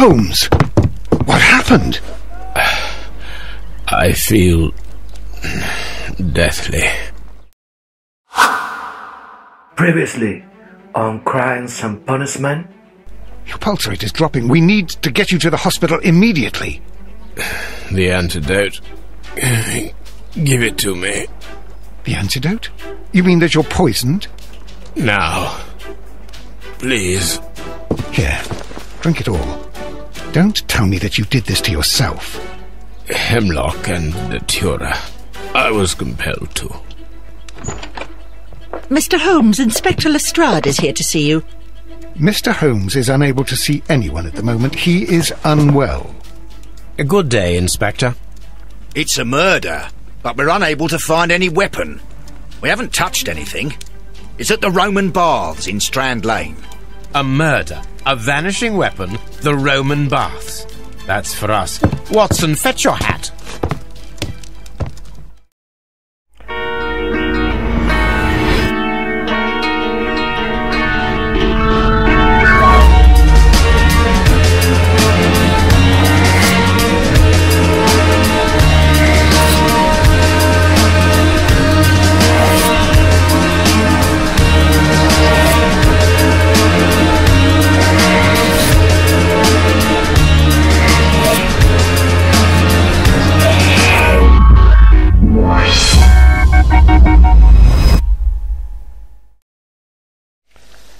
Holmes! What happened? I feel deathly. Previously on Crimes and Punishments. Your pulse rate is dropping. We need to get you to the hospital immediately. The antidote. Give it to me. The antidote? You mean that you're poisoned? Now. Please. Here, drink it all. Don't tell me that you did this to yourself. Hemlock and datura. I was compelled to. Mr. Holmes, Inspector Lestrade is here to see you. Mr. Holmes is unable to see anyone at the moment. He is unwell. A good day, Inspector. It's a murder, but we're unable to find any weapon. We haven't touched anything. It's at the Roman Baths in Strand Lane. A murder, a vanishing weapon, the Roman Baths. That's for us. Watson, fetch your hat.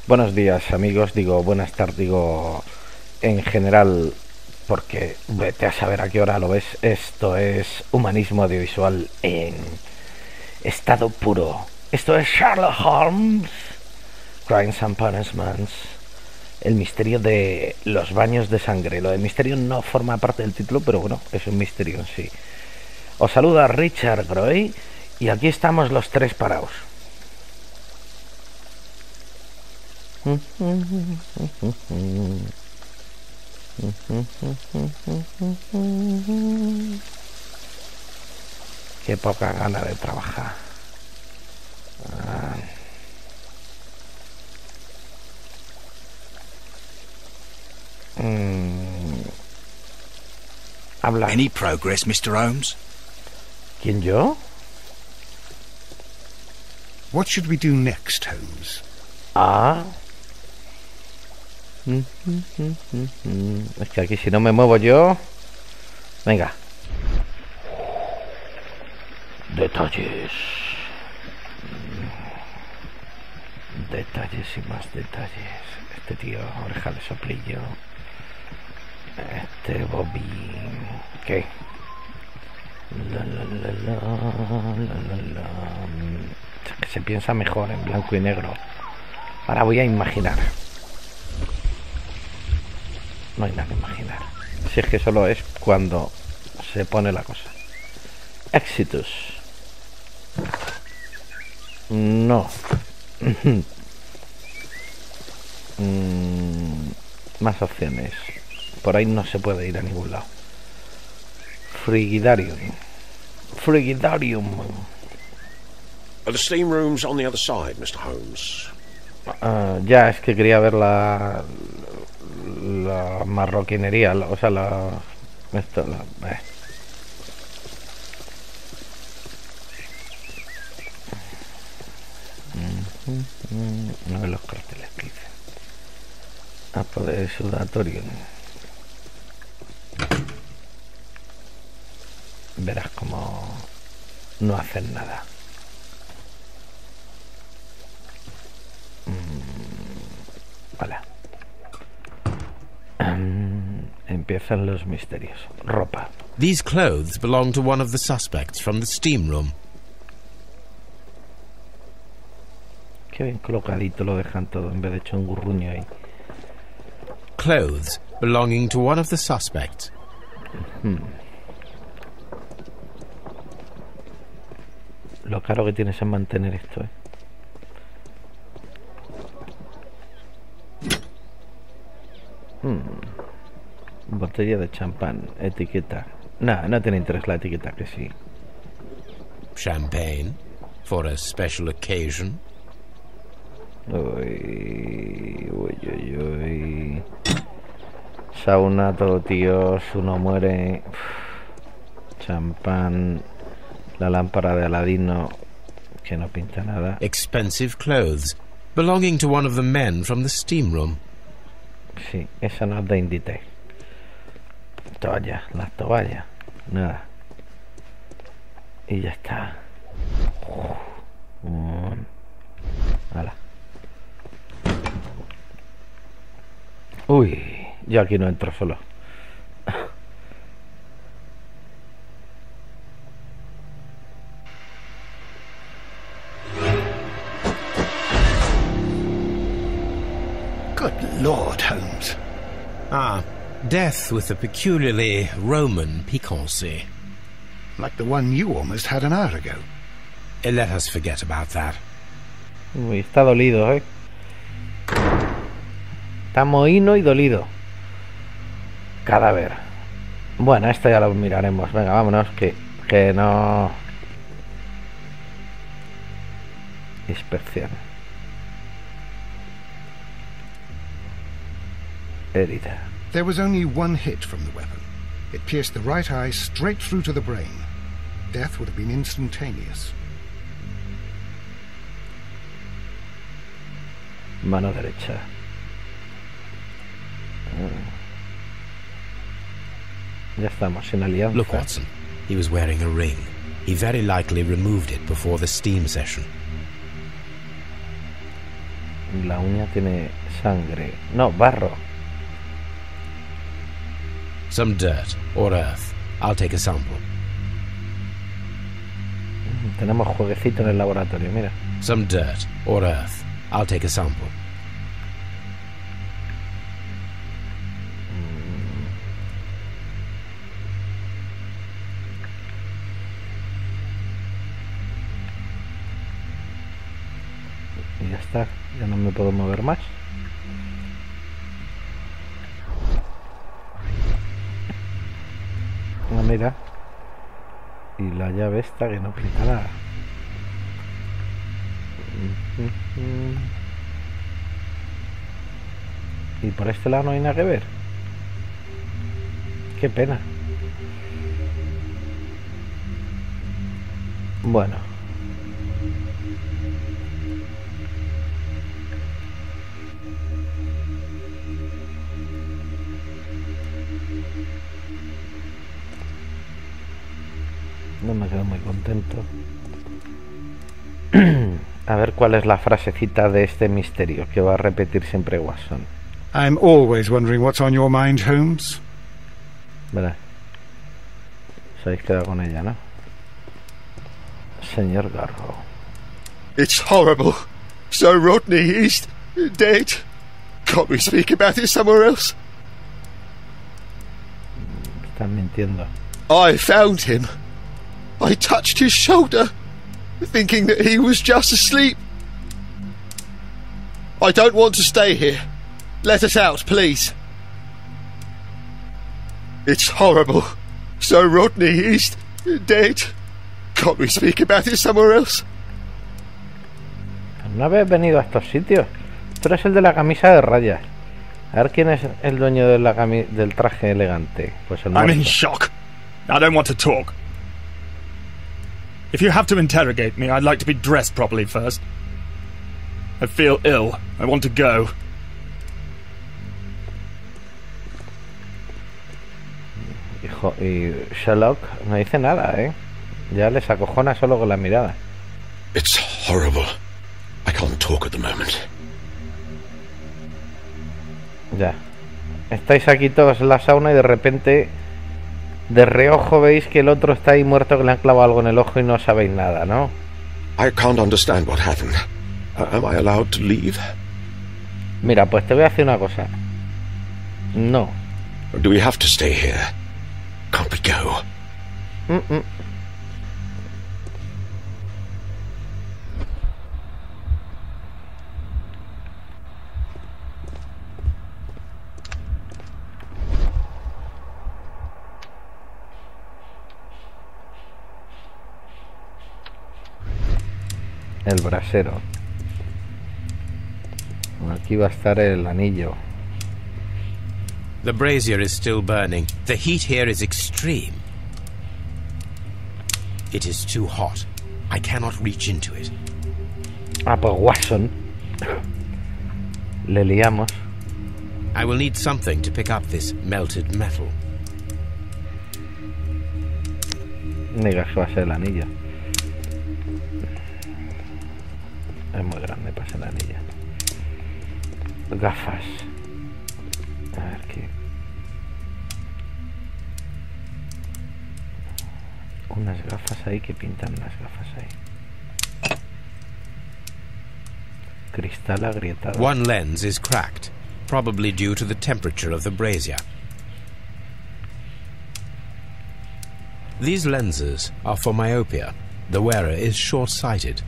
Buenos días, amigos, digo buenas tardes, digo en general, porque vete a saber a qué hora lo ves. Esto es humanismo audiovisual en estado puro. Esto es Sherlock Holmes Crimes Punishments, el misterio de los baños de sangre. Lo de misterio no forma parte del título, pero bueno, es un misterio en sí. Os saluda Richard Groy y aquí estamos los tres parados. Qué poca gana de trabajar. Habla. Any progress, Mr. Holmes? ¿Quién, yo? What should we do next, Holmes? Es que aquí si no me muevo yo... Venga. Detalles. Detalles y más detalles. Este tío, oreja de soplillo. Este Bobby. ¿Qué? Que se piensa mejor en blanco y negro. Ahora voy a imaginar. No hay nada que imaginar. Si es que solo es cuando se pone la cosa. Éxitos. No. Más opciones. Por ahí no se puede ir a ningún lado. Frigidarium. Frigidarium. Are the steam rooms on the other side, Mr. Holmes? Ya, es que quería ver la marroquinería, o sea, no ve los carteles que dicen. Poder sudatorio. Verás como no hacen nada. Hola. Empiezan los misterios. Ropa. These clothes belong to one of the suspects from the steam room. Qué bien colocadito lo dejan todo en vez de hecho un gurruño ahí. Clothes belonging to one of the suspects. Lo caro que tienes en mantener esto, Botella de champán, etiqueta. No tiene interés la etiqueta, que sí. Champagne for a special occasion. Uy. Sauna, todo tíos, uno muere. Champán, la lámpara de Aladino, que no pinta nada. Expensive clothes, belonging to one of the men from the steam room. Sí, esa no es de Inditex. Toalla, las toallas, nada. Y ya está. Hala. Uy, yo aquí no entro solo. Good Lord, Holmes. Ah, death with a peculiarly Roman piquancy. Like the one you almost had an hour ago. Let us forget about that. Uy, está dolido, ¿eh? Está mohíno y dolido. Cadáver. Bueno, esto ya lo miraremos. Venga, vámonos, que no... Inspección. Herida. There was only one hit from the weapon. It pierced the right eye straight through to the brain. Death would have been instantaneous. Mano derecha. Ya estamos sin alianza. Look, Watson. He was wearing a ring. He very likely removed it before the steam session. La uña tiene sangre. No, barro. Some dirt or earth. I'll take a sample. Tenemos jueguecito en el laboratorio, mira. Some dirt or earth. I'll take a sample. Y ya está, ya no me puedo mover más. Ah, mira. Y la llave esta que no pinta nada. Y por este lado no hay nada que ver. Qué pena. Bueno. No me quedo muy contento. A ver cuál es la frasecita de este misterio que va a repetir siempre Watson. I'm always wondering what's on your mind, Holmes. Verá. Os habéis quedado con ella, ¿no? Señor Garro. It's horrible. So Rodney, he's dead. Can't we speak about it somewhere else? Están mintiendo. I found him. I touched his shoulder, thinking that he was just asleep. I don't want to stay here. Let us out, please. It's horrible. So Rodney, he's dead. Can't we speak about it somewhere else? No habéis venido a estos sitios. Tú eres el de la camisa de rayas. A ver quién es el dueño de la del traje elegante. Pues el I'm in muerto. shock. I don't want to talk. If you have to interrogate me, I'd like to be dressed properly first. I feel ill. I want to go. Hijo, y Sherlock no dice nada, ¿eh? Ya les acojona solo con la mirada. It's horrible. I can't talk at the moment. Ya. Estáis aquí todos en la sauna y de repente, de reojo veis que el otro está ahí muerto, que le han clavado algo en el ojo y no sabéis nada, ¿no? I can't understand what happened. Am I allowed to leave? Mira, pues te voy a decir una cosa. No. Or do we have to stay here? Can't we go? El brasero. Aquí va a estar el anillo. The brazier is still burning. The heat here is extreme. It is too hot. I cannot reach into it. Ah, pues Watson. Le liamos. I will need something to pick up this melted metal. Diga que va a ser el anillo. Es muy grande para ser el anillo. Gafas. A ver qué. Unas gafas ahí que pintan unas gafas ahí. Cristal agrietado. One lens is cracked, probably due to the temperature of the brazier. These lenses are for myopia. The wearer is short-sighted.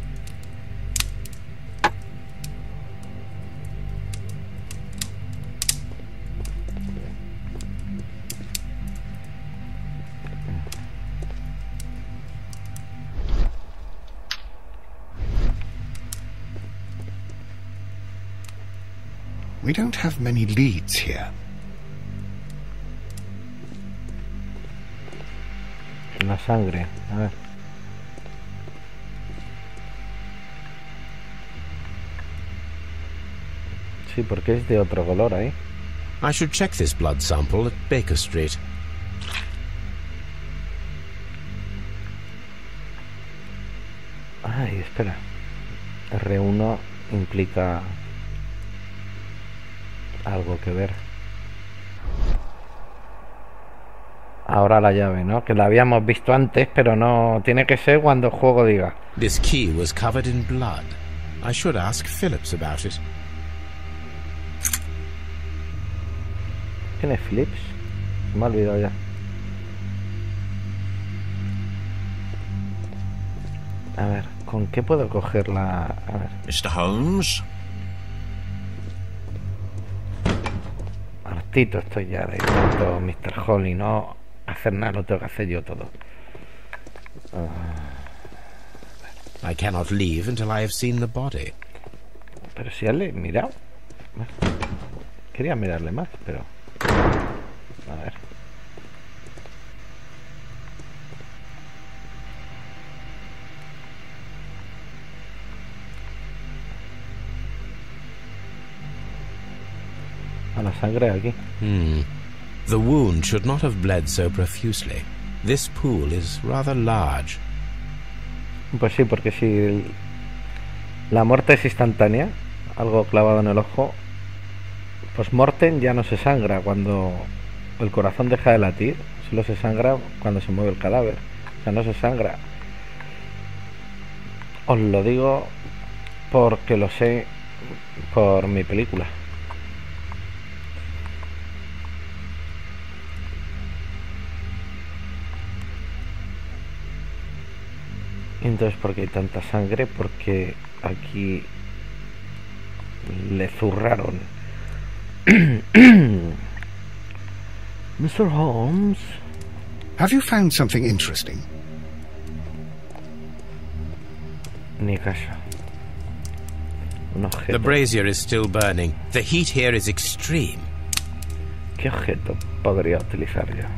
We don't have many leads here. La sangre, a ver. Sí, porque es de otro color ahí. I should check this blood sample at Baker Street. Ay, espera. R1 implica algo que ver. Ahora la llave, ¿no? Que la habíamos visto antes, pero no tiene que ser cuando el juego diga. This key was covered in blood. I should ask Phillips about it. ¿Quién es Phillips? Se me ha olvidado ya. A ver, ¿con qué puedo cogerla? A ver. Mr. Holmes? Hartito estoy ya de tanto Mr. Hall y no hacer nada, lo tengo que hacer yo todo. I cannot leave until I have seen the body. Pero si ya le he mirado. Quería mirarle más, pero... A ver. A la sangre aquí. The wound should not have bled so profusely. This pool is rather large. Pues sí, porque si la muerte es instantánea, algo clavado en el ojo, post-mortem ya no se sangra cuando el corazón deja de latir, solo se sangra cuando se mueve el cadáver. O sea, no se sangra. Os lo digo porque lo sé por mi película. Entonces, ¿por qué hay tanta sangre? Porque aquí le zurraron. Mr. Holmes, have you found something interesting? Ni caso. Un objeto. The brazier is still burning. The heat here is extreme. ¿Qué objeto podría utilizar yo?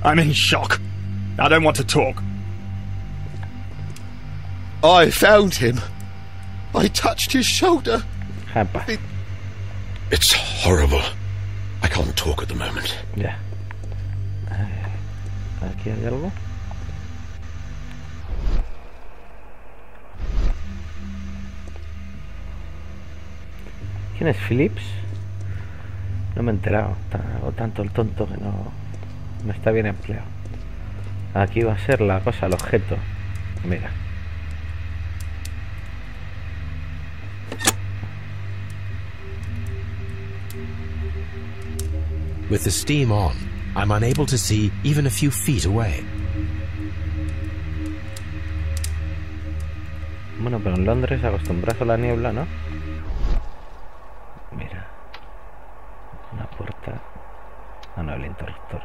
I'm in shock. I don't want to talk. I found him. I touched his shoulder. Japa. It's horrible. I can't talk at the moment. Ya. Aquí hay algo. ¿Quién es Phillips? No me he enterado. Hago tanto el tonto que no está bien empleado. Aquí va a ser la cosa, el objeto. Mira. With the steam on, I'm unable to see even a few feet away. Bueno, pero en Londres acostumbrado a la niebla, ¿no? Mira. Una puerta. Ah, no, el interruptor.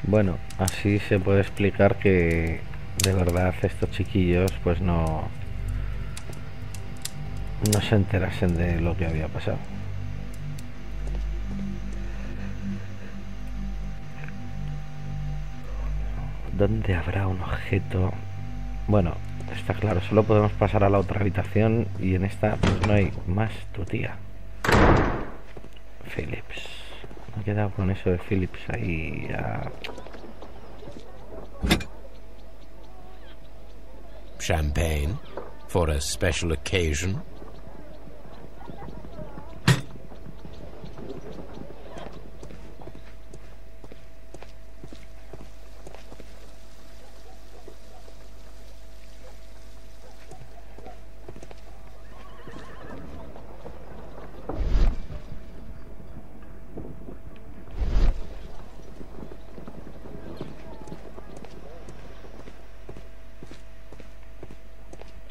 Bueno, así se puede explicar que de verdad estos chiquillos pues no se enterasen de lo que había pasado. ¿Dónde habrá un objeto? Bueno, está claro, solo podemos pasar a la otra habitación y en esta pues no hay más. Tu tía Phillips. Me he quedado con eso de Phillips ahí. Champagne for a special occasion.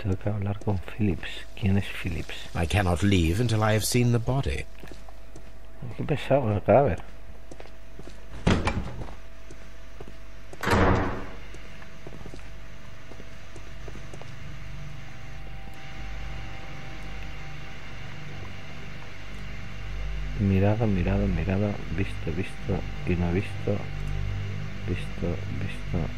Tengo que hablar con Phillips. ¿Quién es Phillips? I cannot leave until I have seen the body. Qué pesado el cadáver. Mirado, mirado, mirado, visto, visto y no visto, visto, visto.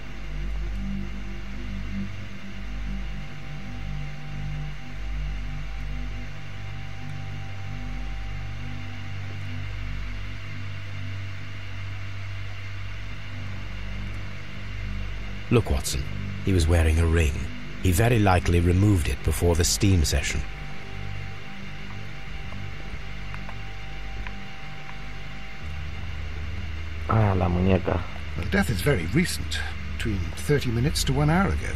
Look, Watson. He was wearing a ring. He very likely removed it before the steam session. Ah, la muñeca. Well, death is very recent, between 30 minutes to 1 hour ago.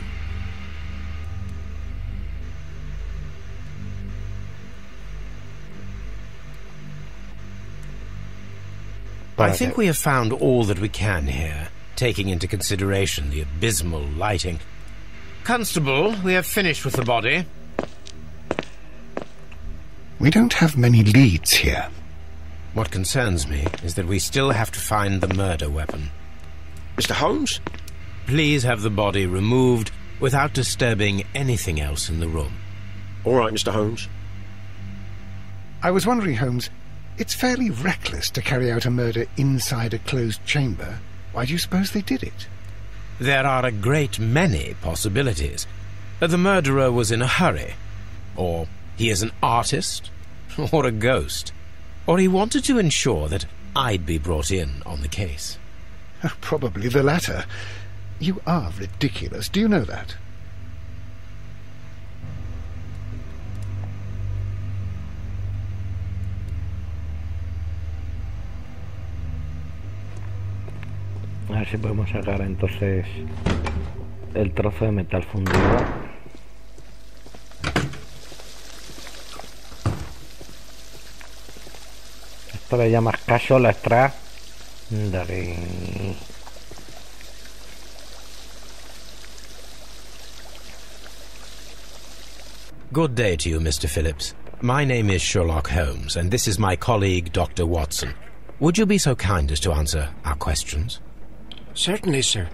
I think we have found all that we can here, taking into consideration the abysmal lighting. Constable, we have finished with the body. We don't have many leads here. What concerns me is that we still have to find the murder weapon. Mr. Holmes? Please have the body removed without disturbing anything else in the room. All right, Mr. Holmes. I was wondering, Holmes, it's fairly reckless to carry out a murder inside a closed chamber. Why do you suppose they did it? There are a great many possibilities. The murderer was in a hurry. Or he is an artist. Or a ghost. Or he wanted to ensure that I'd be brought in on the case. Probably the latter. You are ridiculous. Do you know that? A ver si podemos sacar entonces el trozo de metal fundido. Esto le llamas caso, la extra. Dale. Good day to you, Mr. Phillips. My name is Sherlock Holmes, and this is my colleague, Dr. Watson. Would you be so kind as to answer our questions? Certainly, sir.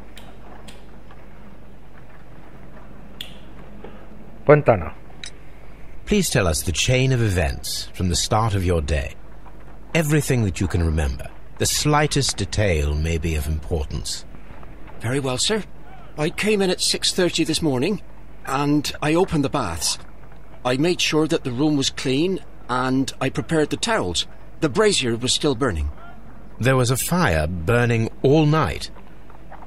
Cuéntanos. Please tell us the chain of events from the start of your day. Everything that you can remember. The slightest detail may be of importance. Very well, sir. I came in at 6:30 this morning, and I opened the baths. I made sure that the room was clean, and I prepared the towels. The brazier was still burning. There was a fire burning all night.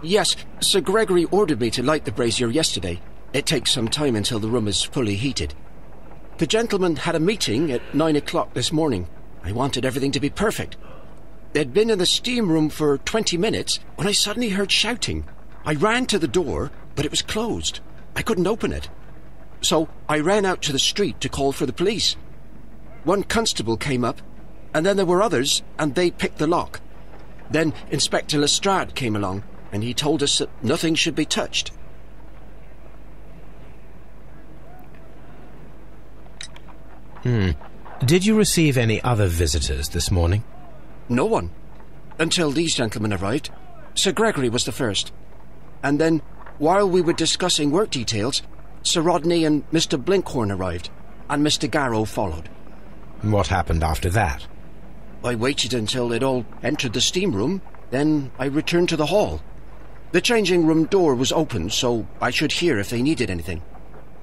Yes, Sir Gregory ordered me to light the brazier yesterday. It takes some time until the room is fully heated. The gentleman had a meeting at 9 o'clock this morning. I wanted everything to be perfect. They'd been in the steam room for 20 minutes when I suddenly heard shouting. I ran to the door, but it was closed. I couldn't open it. So I ran out to the street to call for the police. One constable came up, and then there were others, and they picked the lock. Then Inspector Lestrade came along, and he told us that nothing should be touched. Did you receive any other visitors this morning? No one. Until these gentlemen arrived. Sir Gregory was the first. And then, while we were discussing work details, Sir Rodney and Mr. Blinkhorn arrived, and Mr. Garrow followed. What happened after that? I waited until they'd all entered the steam room, then I returned to the hall. The changing room door was open, so I should hear if they needed anything.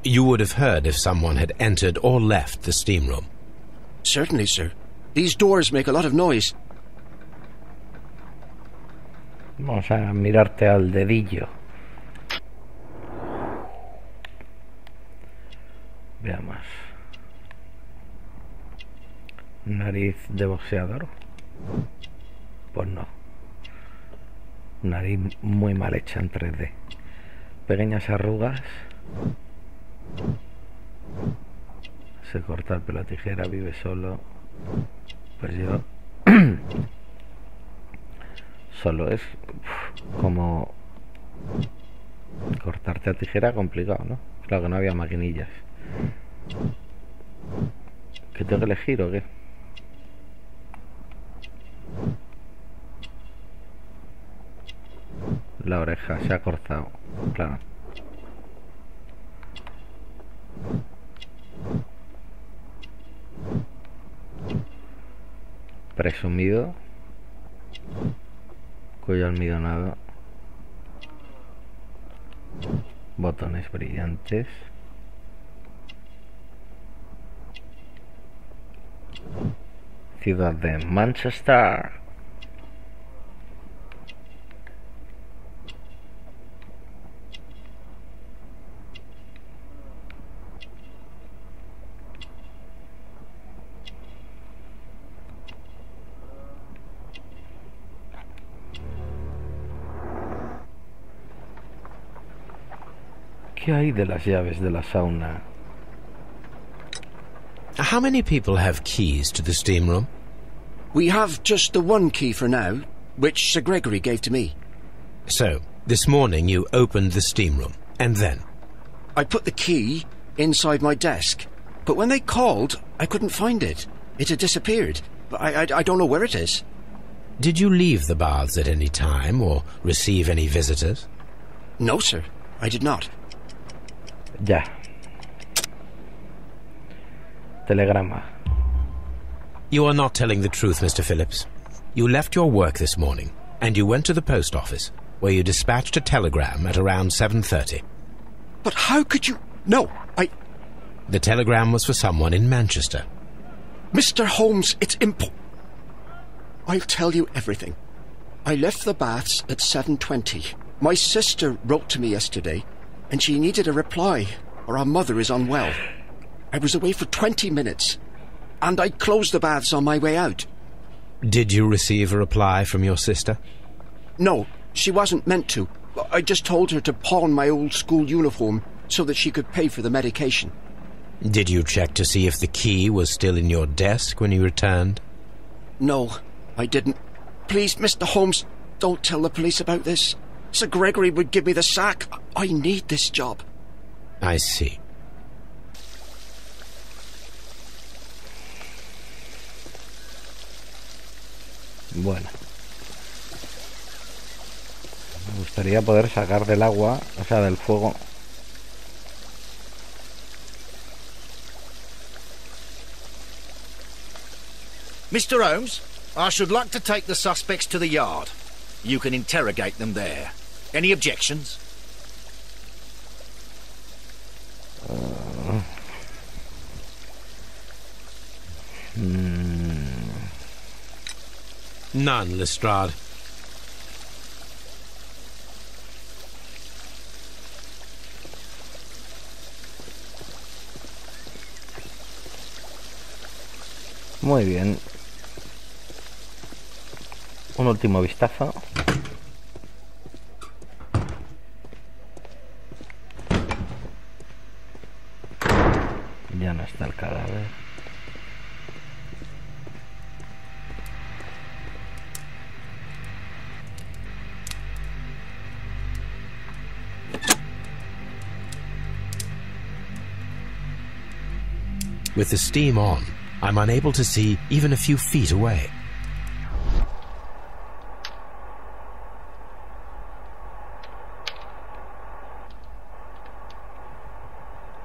You would have heard if someone had entered or left the steam room? Certainly, sir. These doors make a lot of noise. Vamos a mirarte al dedillo. Veamos. Nariz de boxeador. Pues no. Nariz muy mal hecha en 3D. Pequeñas arrugas. Se corta el pelo a tijera, vive solo. Pues yo solo es como cortarte a tijera complicado, ¿no? Claro que no había maquinillas. ¿Que tengo que elegir o qué? La oreja se ha cortado, claro. Presumido. Cuello almidonado. Botones brillantes. Ciudad de Manchester. ¿Qué hay de las llaves de la sauna? How many people have keys to the steam room? We have just the one key for now, which Sir Gregory gave to me. So, this morning you opened the steam room, and then? I put the key inside my desk, but when they called, I couldn't find it. It had disappeared. I don't know where it is. Did you leave the baths at any time, or receive any visitors? No, sir, I did not. Ya. Telegrama. You are not telling the truth, Mr. Phillips. You left your work this morning, and you went to the post office, where you dispatched a telegram at around 7:30. But how could you... No, The telegram was for someone in Manchester. Mr. Holmes, it's I'll tell you everything. I left the baths at 7:20. My sister wrote to me yesterday, and she needed a reply, or our mother is unwell. I was away for 20 minutes, and I closed the baths on my way out. Did you receive a reply from your sister? No, she wasn't meant to. I just told her to pawn my old school uniform so that she could pay for the medication. Did you check to see if the key was still in your desk when you returned? No, I didn't. Please, Mr. Holmes, don't tell the police about this. Sir Gregory would give me the sack. I need this job. I see. Bueno. Me gustaría poder sacar del agua, o sea, del fuego. Mr. Holmes, I should like to take the suspects to the yard. You can interrogate them there. Any objections? None, Lestrade. Muy bien. Un último vistazo. Ya no está el cadáver. With the steam on, I'm unable to see even a few feet away.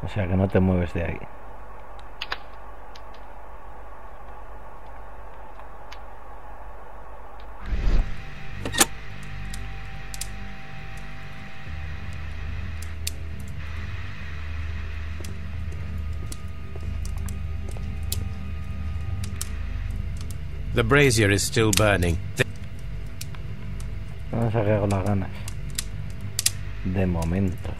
O sea que no te mueves de ahí. The brazier is still burning. Vamos a quedar con las ganas. De momento.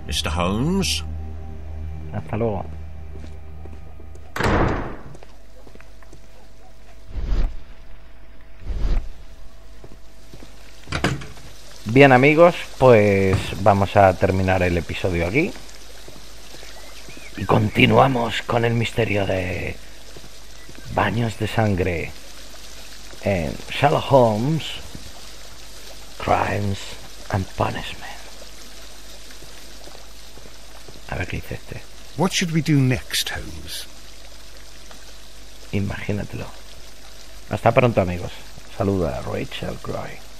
Mr. Holmes? Hasta luego. Bien, amigos, pues vamos a terminar el episodio aquí. Y continuamos con el misterio de Baños de Sangre en Sherlock Holmes Crimes and Punishments. A ver qué dice este. What should we do next, Holmes? Imagínatelo. Hasta pronto, amigos. Saluda a RichardGroy.